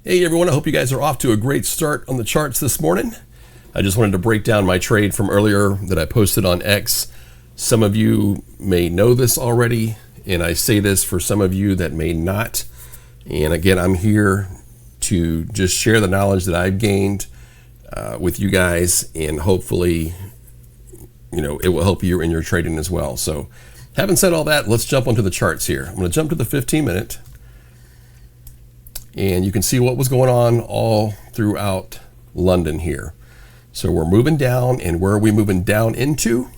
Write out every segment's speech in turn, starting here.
Hey everyone, I hope you guys are off to a great start on the charts this morning. I just wanted to break down my trade from earlier that I posted on X. Some of you may know this already, and I say this for some of you that may not. And again, I'm here to just share the knowledge that I've gained with you guys, and hopefully, it will help you in your trading as well. So having said all that, let's jump onto the charts here. I'm going to jump to the 15-minute. And you can see what was going on all throughout London here. So we're moving down, and where are we moving down into?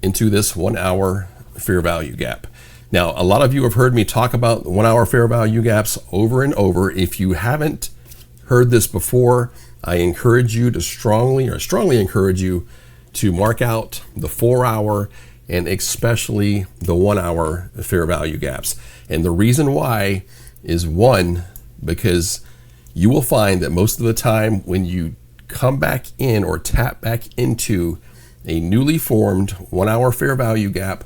Into this 1 hour fair value gap. Now, a lot of you have heard me talk about 1 hour fair value gaps over and over. If you haven't heard this before, I encourage you to strongly encourage you to mark out the 4 hour and especially the 1 hour fair value gaps. And the reason why is, one, because you will find that most of the time when you come back in or tap back into a newly formed 1 hour fair value gap,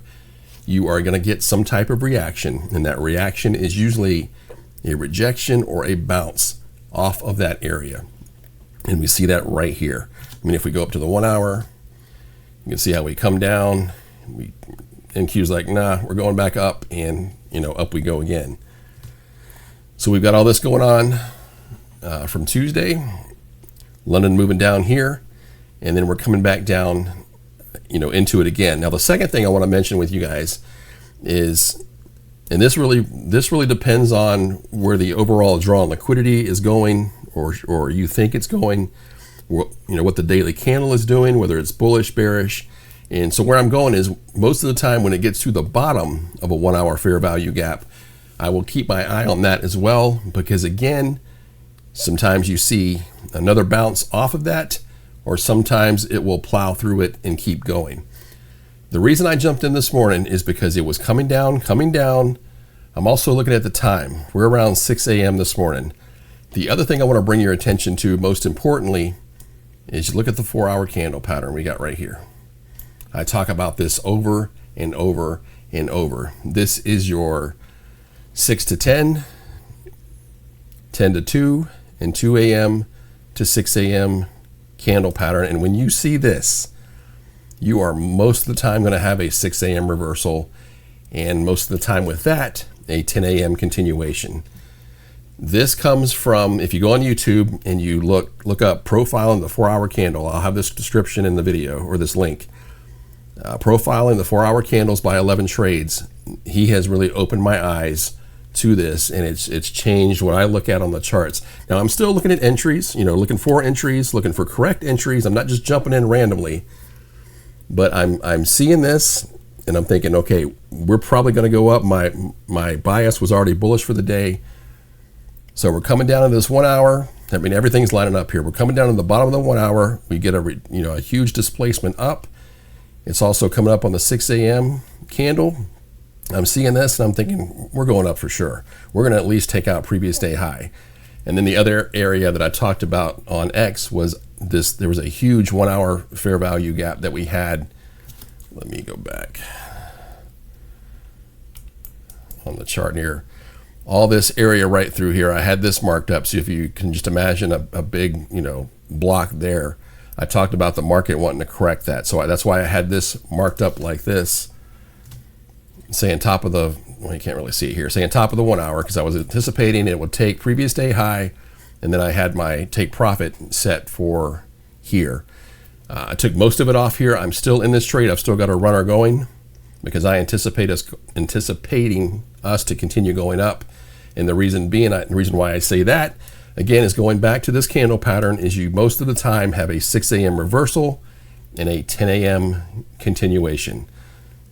you are going to get some type of reaction, and that reaction is usually a rejection or a bounce off of that area. And we see that right here. I mean, if we go up to the 1 hour, you can see how we come down. NQ's like, nah, we're going back up, and up we go again. So we've got all this going on from Tuesday, London moving down here, and then we're coming back down, into it again. Now, the second thing I want to mention with you guys is, and this really depends on where the overall draw on liquidity is going, or you think it's going, what the daily candle is doing, whether it's bullish, bearish. And so where I'm going is, most of the time when it gets to the bottom of a 1 hour fair value gap, I will keep my eye on that as well, because again, sometimes you see another bounce off of that, or sometimes it will plow through it and keep going. The reason I jumped in this morning is because it was coming down. I'm also looking at the time. We're around 6 a.m. this morning. The other thing I want to bring your attention to, most importantly, is you look at the 4 hour candle pattern we got right here. I talk about this over and over and over. This is your 6 to 10, 10 to 2, and 2 a.m. to 6 a.m. candle pattern. And when you see this, you are most of the time going to have a 6 a.m. reversal, and most of the time with that, a 10 a.m. continuation. This comes from, if you go on YouTube and you look up profiling the 4 hour candle, I'll have this description in the video, or this link. Profiling the 4 hour candles by 11 trades. He has really opened my eyes to this, and it's changed what I look at on the charts. Now, I'm still looking at entries, looking for entries, looking for correct entries. I'm not just jumping in randomly, but I'm seeing this, and I'm thinking, okay, we're probably going to go up. My bias was already bullish for the day, so we're coming down to this 1 hour. I mean, everything's lining up here. We're coming down to the bottom of the 1 hour. We get a huge displacement up. It's also coming up on the 6 a.m. candle. I'm seeing this, and I'm thinking, we're going up for sure. We're going to at least take out previous day high. And then the other area that I talked about on X was this. There was a huge 1 hour fair value gap that we had. Let me go back on the chart here. All this area right through here, I had this marked up. So if you can just imagine a big, block there. I talked about the market wanting to correct that. So that's why I had this marked up like this, saying top of the, well, you can't really see it here, saying top of the 1 hour, because I was anticipating it would take previous day high, and then I had my take profit set for here. I took most of it off here. I'm still in this trade. I've still got a runner going, because I anticipating us to continue going up. And the reason why I say that, again, is going back to this candle pattern, is you most of the time have a 6 a.m. reversal and a 10 a.m. continuation.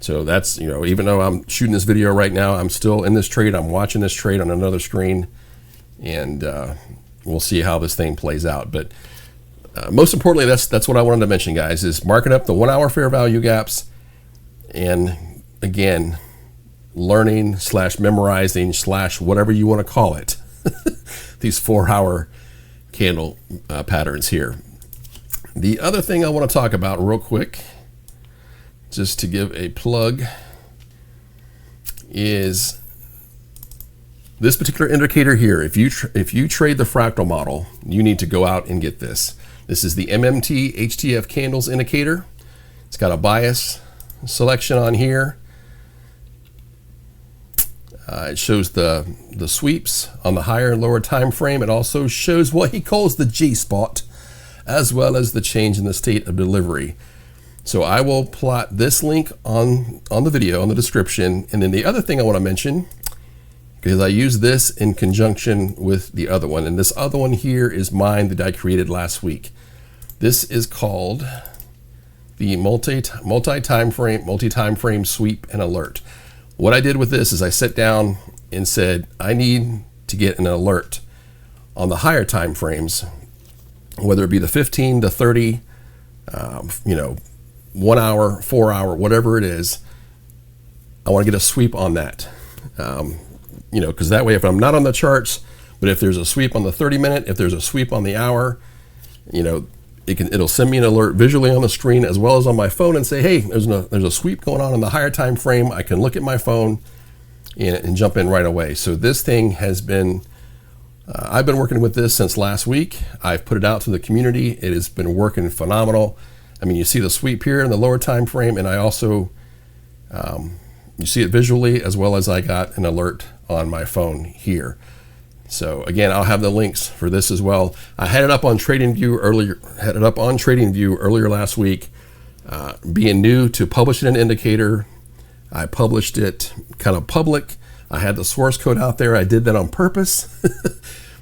So that's, even though I'm shooting this video right now, I'm still in this trade. I'm watching this trade on another screen, and we'll see how this thing plays out. But most importantly, that's what I wanted to mention, guys, is marking up the 1 hour fair value gaps, and again, learning / memorizing / whatever you want to call it, these 4 hour candle patterns here. The other thing I want to talk about real quick, just to give a plug, is This particular indicator here, if you trade the Fractal model, you need to go out and get this. This is the MMT HTF candles indicator. It's got a bias selection on here. It shows the sweeps on the higher and lower time frame. It also shows what he calls the G-spot, as well as the change in the state of delivery. So I will plot this link on the video, on the description. And then the other thing I want to mention, because I use this in conjunction with the other one, and this other one here is mine that I created last week. This is called the multi-time frame sweep and alert. What I did with this is I sat down and said, I need to get an alert on the higher time frames, whether it be the 15 to 30, 1 hour, 4 hour, whatever it is. I want to get a sweep on that. Because that way, if I'm not on the charts, but if there's a sweep on the 30-minute, if there's a sweep on the hour, it'll send me an alert visually on the screen as well as on my phone and say, hey, there's a sweep going on in the higher time frame. I can look at my phone and jump in right away. So this thing has been, I've been working with this since last week. I've put it out to the community. It has been working phenomenal. I mean, you see the sweep here in the lower time frame, and I also, you see it visually as well as I got an alert on my phone here. So again, I'll have the links for this as well. I had it up on TradingView earlier last week. Being new to publishing an indicator, I published it kind of public. I had the source code out there. I did that on purpose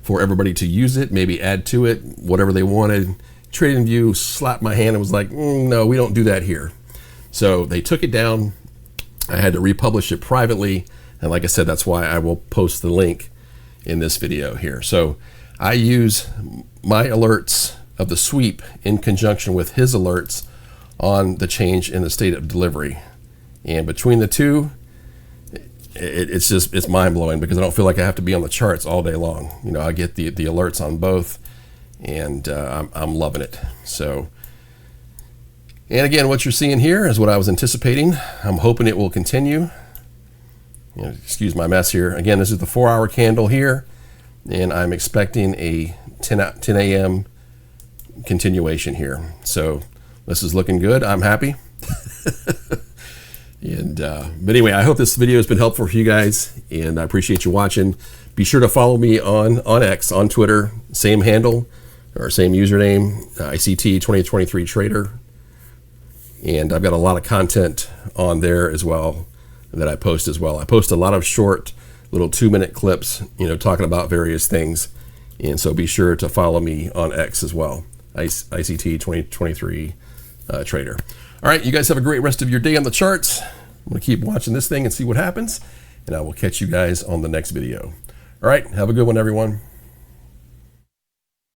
for everybody to use it, maybe add to it, whatever they wanted. TradingView slapped my hand and was like, no, we don't do that here. So they took it down. I had to republish it privately. And like I said, that's why I will post the link in this video here. So I use my alerts of the sweep in conjunction with his alerts on the change in the state of delivery. And between the two, it's mind-blowing because I don't feel like I have to be on the charts all day long. I get the alerts on both, and I'm loving it. So, and again, what you're seeing here is what I was anticipating. I'm hoping it will continue. Excuse my mess here. Again, this is the 4-hour candle here, and I'm expecting a 10 a.m. continuation here. So this is looking good. I'm happy. But anyway, I hope this video has been helpful for you guys, and I appreciate you watching. Be sure to follow me on X, on Twitter, same handle or same username, ICT 2023 Trader. And I've got a lot of content on there as well that I post as well. I post a lot of short little 2-minute clips, talking about various things. And so be sure to follow me on X as well, ICT 2023 Trader. All right, you guys have a great rest of your day on the charts. I'm gonna keep watching this thing and see what happens, and I will catch you guys on the next video. All right, have a good one, everyone.